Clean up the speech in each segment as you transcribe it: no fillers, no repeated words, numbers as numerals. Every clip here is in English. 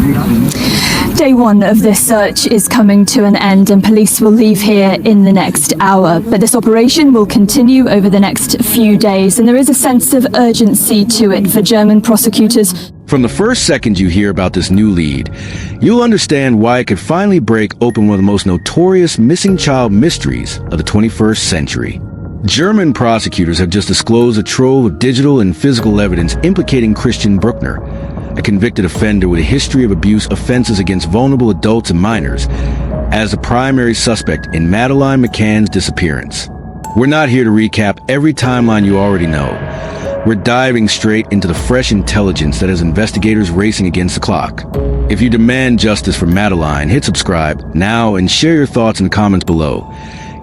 Day one of this search is coming to an end and police will leave here in the next hour. But this operation will continue over the next few days, and there is a sense of urgency to it for German prosecutors. From the first second you hear about this new lead, you'll understand why it could finally break open one of the most notorious missing child mysteries of the 21st century. German prosecutors have just disclosed a trove of digital and physical evidence implicating Christian Brueckner, a convicted offender with a history of abuse offenses against vulnerable adults and minors, as the primary suspect in Madeleine McCann's disappearance. We're not here to recap every timeline you already know. We're diving straight into the fresh intelligence that has investigators racing against the clock. If you demand justice for Madeleine, hit subscribe now and share your thoughts in the comments below.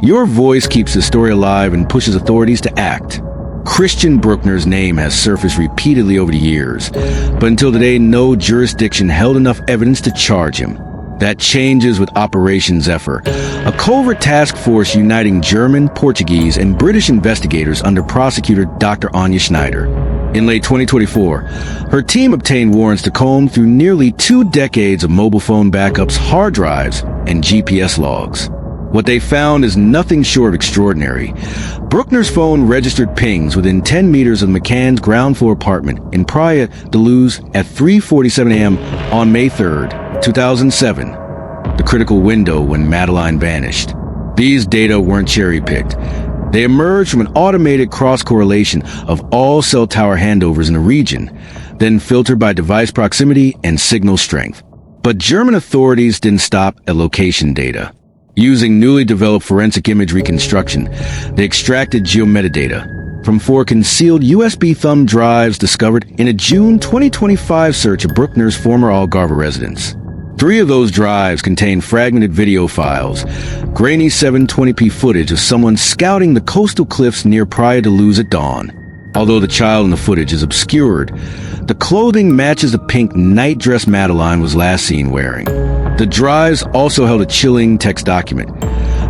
Your voice keeps the story alive and pushes authorities to act. Christian Brueckner's name has surfaced repeatedly over the years, but until today, no jurisdiction held enough evidence to charge him. That changes with Operation Zephyr, a covert task force uniting German, Portuguese, and British investigators under prosecutor Dr. Anja Schneider. In late 2024, her team obtained warrants to comb through nearly 2 decades of mobile phone backups, hard drives, and GPS logs. What they found is nothing short of extraordinary. Brueckner's phone registered pings within 10 meters of McCann's ground floor apartment in Praia de Luz at 3:47 a.m. on May 3rd, 2007, the critical window when Madeleine vanished. These data weren't cherry-picked. They emerged from an automated cross-correlation of all cell tower handovers in the region, then filtered by device proximity and signal strength. But German authorities didn't stop at location data. Using newly developed forensic image reconstruction, they extracted geometadata from 4 concealed USB thumb drives discovered in a June 2025 search of Brueckner's former Algarve residence. 3 of those drives contain fragmented video files, grainy 720p footage of someone scouting the coastal cliffs near Praia de Luz at dawn. Although the child in the footage is obscured, the clothing matches the pink night dress Madeleine was last seen wearing. The drives also held a chilling text document,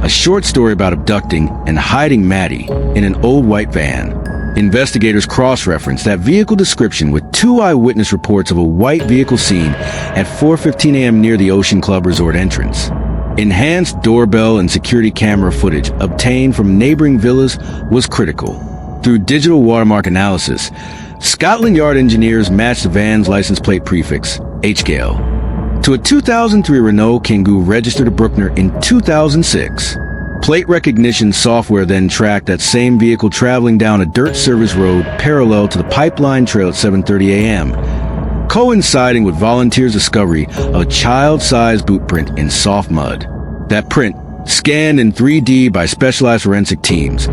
a short story about abducting and hiding Maddie in an old white van. Investigators cross-referenced that vehicle description with 2 eyewitness reports of a white vehicle seen at 4:15 a.m. near the Ocean Club Resort entrance. Enhanced doorbell and security camera footage obtained from neighboring villas was critical. Through digital watermark analysis, Scotland Yard engineers matched the van's license plate prefix, HGAL, to a 2003 Renault Kangoo registered to Brueckner in 2006. Plate recognition software then tracked that same vehicle traveling down a dirt service road parallel to the pipeline trail at 7:30 a.m., coinciding with volunteers' discovery of a child-sized boot print in soft mud. That print, scanned in 3D by specialized forensic teams,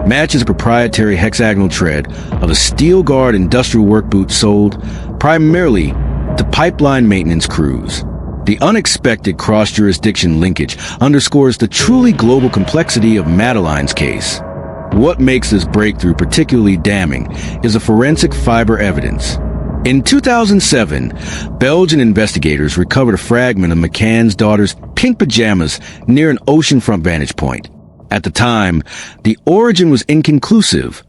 matches a proprietary hexagonal tread of a steel guard industrial work boot sold primarily to pipeline maintenance crews. The unexpected cross-jurisdiction linkage underscores the truly global complexity of Madeleine's case. What makes this breakthrough particularly damning is the forensic fiber evidence. In 2007, Belgian investigators recovered a fragment of McCann's daughter's pink pajamas near an oceanfront vantage point. At the time, the origin was inconclusive.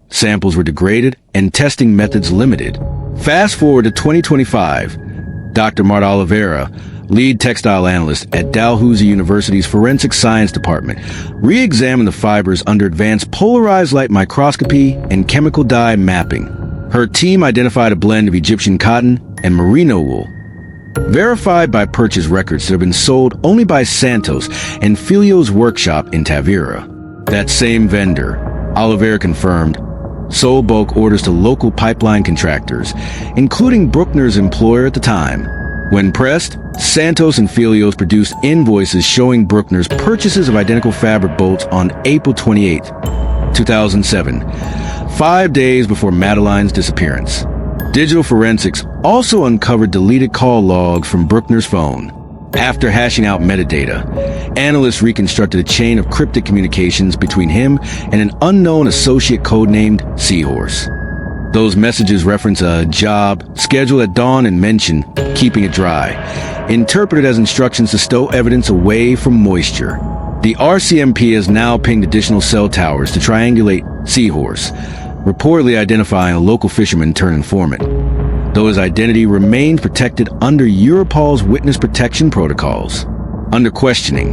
Samples were degraded and testing methods limited. Fast forward to 2025, Dr. Marta Oliveira, lead textile analyst at Dalhousie University's Forensic Science Department, re-examined the fibers under advanced polarized light microscopy and chemical dye mapping. Her team identified a blend of Egyptian cotton and merino wool, verified by purchase records that have been sold only by Santos and Filio's workshop in Tavira. That same vendor, Oliveira confirmed, sold bulk orders to local pipeline contractors, including Brueckner's employer at the time. When pressed, Santos and Filio's produced invoices showing Brueckner's purchases of identical fabric bolts on April 28, 2007, 5 days before Madeleine's disappearance. Digital forensics also uncovered deleted call logs from Brueckner's phone. After hashing out metadata, analysts reconstructed a chain of cryptic communications between him and an unknown associate codenamed Seahorse. Those messages reference a job, scheduled at dawn, and mention keeping it dry, interpreted as instructions to stow evidence away from moisture. The RCMP has now pinged additional cell towers to triangulate Seahorse, reportedly identifying a local fisherman turned informant. though his identity remained protected under Europol's witness protection protocols. Under questioning,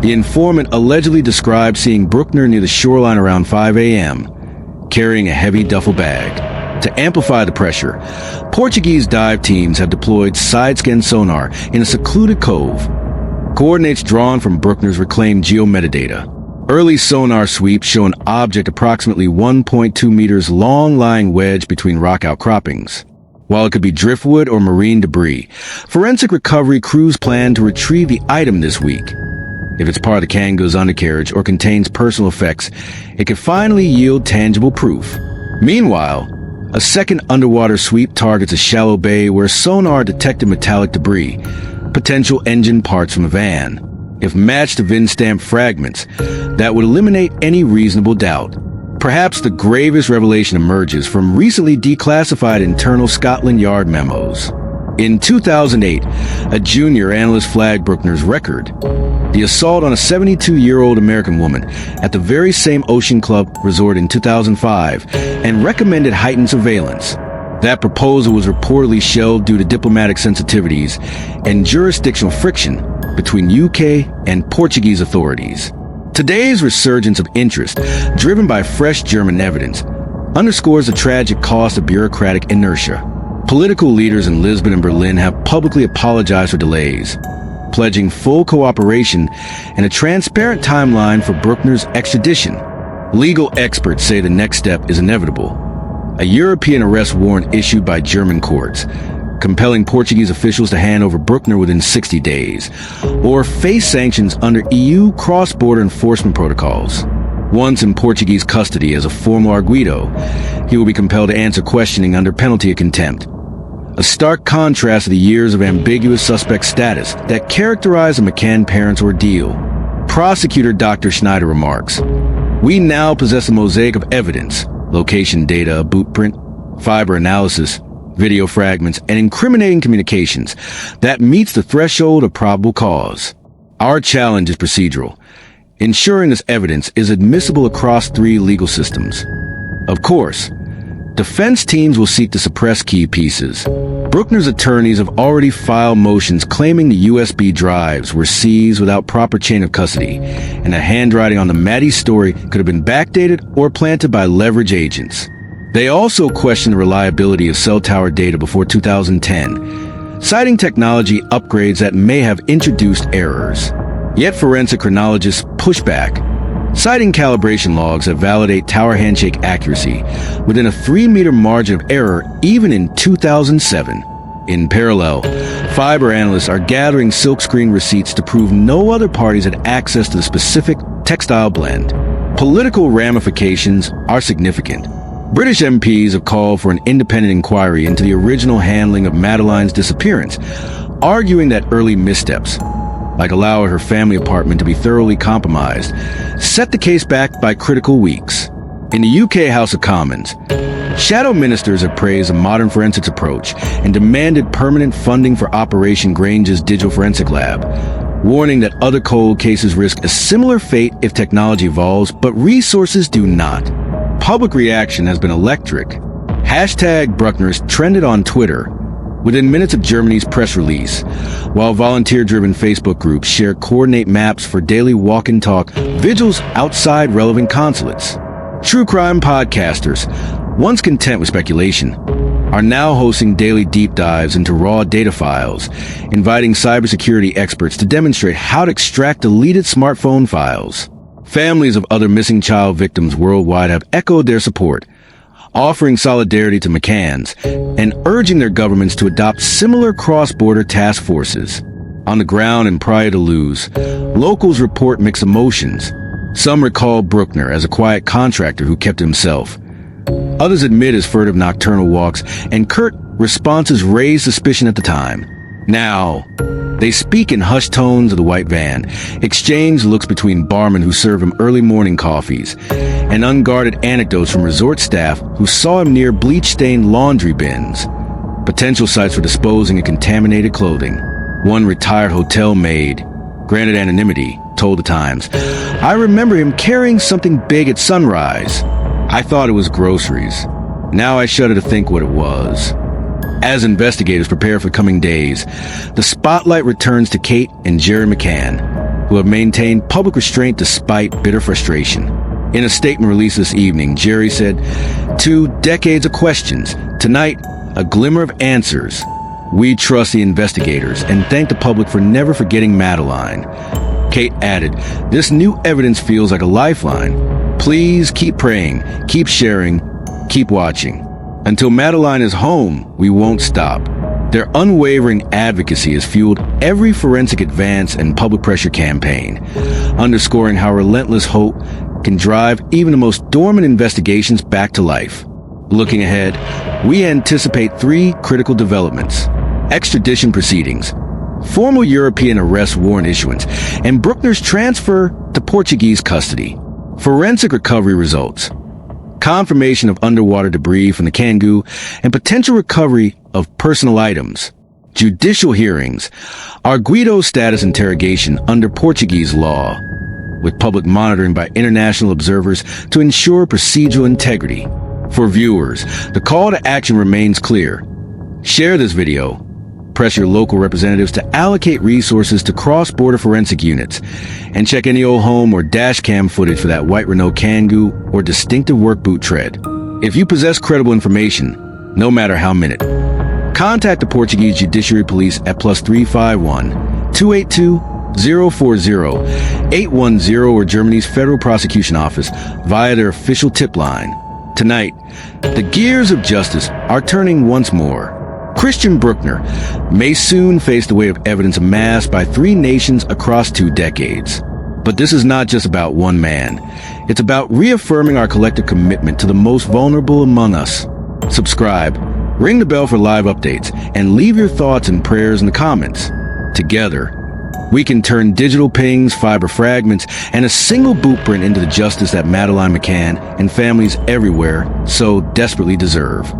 the informant allegedly described seeing Brueckner near the shoreline around 5 a.m., carrying a heavy duffel bag. To amplify the pressure, Portuguese dive teams have deployed side-scan sonar in a secluded cove. Coordinates drawn from Brueckner's reclaimed geometadata. Early sonar sweeps show an object approximately 1.2 meters long lying wedged between rock outcroppings. While it could be driftwood or marine debris, forensic recovery crews plan to retrieve the item this week. If it's part of the Kango's undercarriage or contains personal effects, it could finally yield tangible proof. Meanwhile, a second underwater sweep targets a shallow bay where sonar detected metallic debris, potential engine parts from a van. If matched to VIN-stamp fragments, that would eliminate any reasonable doubt. Perhaps the gravest revelation emerges from recently declassified internal Scotland Yard memos. In 2008, a junior analyst flagged Brueckner's record, the assault on a 72-year-old American woman at the very same Ocean Club resort in 2005, and recommended heightened surveillance. That proposal was reportedly shelved due to diplomatic sensitivities and jurisdictional friction between UK and Portuguese authorities. Today's resurgence of interest, driven by fresh German evidence, underscores the tragic cost of bureaucratic inertia. Political leaders in Lisbon and Berlin have publicly apologized for delays, pledging full cooperation and a transparent timeline for Brueckner's extradition. Legal experts say the next step is inevitable: a European arrest warrant issued by German courts, compelling Portuguese officials to hand over Brueckner within 60 days, or face sanctions under EU cross-border enforcement protocols. Once in Portuguese custody as a formal arguido, he will be compelled to answer questioning under penalty of contempt. A stark contrast to the years of ambiguous suspect status that characterized the McCann parents' ordeal. Prosecutor Dr. Schneider remarks, "We now possess a mosaic of evidence, location data, a boot print, fiber analysis, video fragments, and incriminating communications that meets the threshold of probable cause. Our challenge is procedural, ensuring this evidence is admissible across 3 legal systems. Of course, defense teams will seek to suppress key pieces. Brueckner's attorneys have already filed motions claiming the USB drives were seized without proper chain of custody, and the handwriting on the Maddie story could have been backdated or planted by leverage agents. They also question the reliability of cell tower data before 2010, citing technology upgrades that may have introduced errors. Yet forensic chronologists push back, citing calibration logs that validate tower handshake accuracy within a 3-meter margin of error even in 2007. In parallel, fiber analysts are gathering silkscreen receipts to prove no other parties had access to the specific textile blend. Political ramifications are significant. British MPs have called for an independent inquiry into the original handling of Madeleine's disappearance, arguing that early missteps, like allowing her family apartment to be thoroughly compromised, set the case back by critical weeks. In the UK House of Commons, shadow ministers have praised a modern forensics approach and demanded permanent funding for Operation Grange's digital forensic lab, warning that other cold cases risk a similar fate if technology evolves, but resources do not. Public reaction has been electric. Hashtag Brueckner's trended on Twitter within minutes of Germany's press release, while volunteer-driven Facebook groups share coordinate maps for daily walk and talk vigils outside relevant consulates. True crime podcasters, once content with speculation, are now hosting daily deep dives into raw data files, inviting cybersecurity experts to demonstrate how to extract deleted smartphone files. Families of other missing child victims worldwide have echoed their support, offering solidarity to McCanns and urging their governments to adopt similar cross-border task forces. On the ground in Praia da Luz, locals report mixed emotions. Some recall Brueckner as a quiet contractor who kept to himself. Others admit his furtive nocturnal walks, and curt responses raised suspicion at the time. Now, they speak in hushed tones of the white van, exchange looks between barmen who serve him early morning coffees, and unguarded anecdotes from resort staff who saw him near bleach-stained laundry bins, potential sites for disposing of contaminated clothing. One retired hotel maid, granted anonymity, told the Times, "I remember him carrying something big at sunrise. I thought it was groceries. Now I shudder to think what it was." As investigators prepare for coming days, the spotlight returns to Kate and Jerry McCann, who have maintained public restraint despite bitter frustration. In a statement released this evening, Jerry said, "2 decades of questions. Tonight, a glimmer of answers. We trust the investigators and thank the public for never forgetting Madeleine." Kate added, "This new evidence feels like a lifeline. Please keep praying, keep sharing, keep watching. Until Madeleine is home, we won't stop." Their unwavering advocacy has fueled every forensic advance and public pressure campaign, underscoring how relentless hope can drive even the most dormant investigations back to life. Looking ahead, we anticipate 3 critical developments: extradition proceedings, formal European arrest warrant issuance, and Brueckner's transfer to Portuguese custody. Forensic recovery results, confirmation of underwater debris from the Kangu, and potential recovery of personal items. Judicial hearings, Arguido's status interrogation under Portuguese law, with public monitoring by international observers to ensure procedural integrity. For viewers, the call to action remains clear. Share this video. Press your local representatives to allocate resources to cross-border forensic units, and check any old home or dash cam footage for that white Renault Kangoo or distinctive work boot tread. If you possess credible information, no matter how minute, contact the Portuguese Judiciary Police at +351 282 040 810 or Germany's Federal Prosecution Office via their official tip line. Tonight, the gears of justice are turning once more. Christian Brueckner may soon face the weight of evidence amassed by 3 nations across 2 decades. But this is not just about one man. It's about reaffirming our collective commitment to the most vulnerable among us. Subscribe, ring the bell for live updates, and leave your thoughts and prayers in the comments. Together, we can turn digital pings, fiber fragments, and a single boot print into the justice that Madeleine McCann and families everywhere so desperately deserve.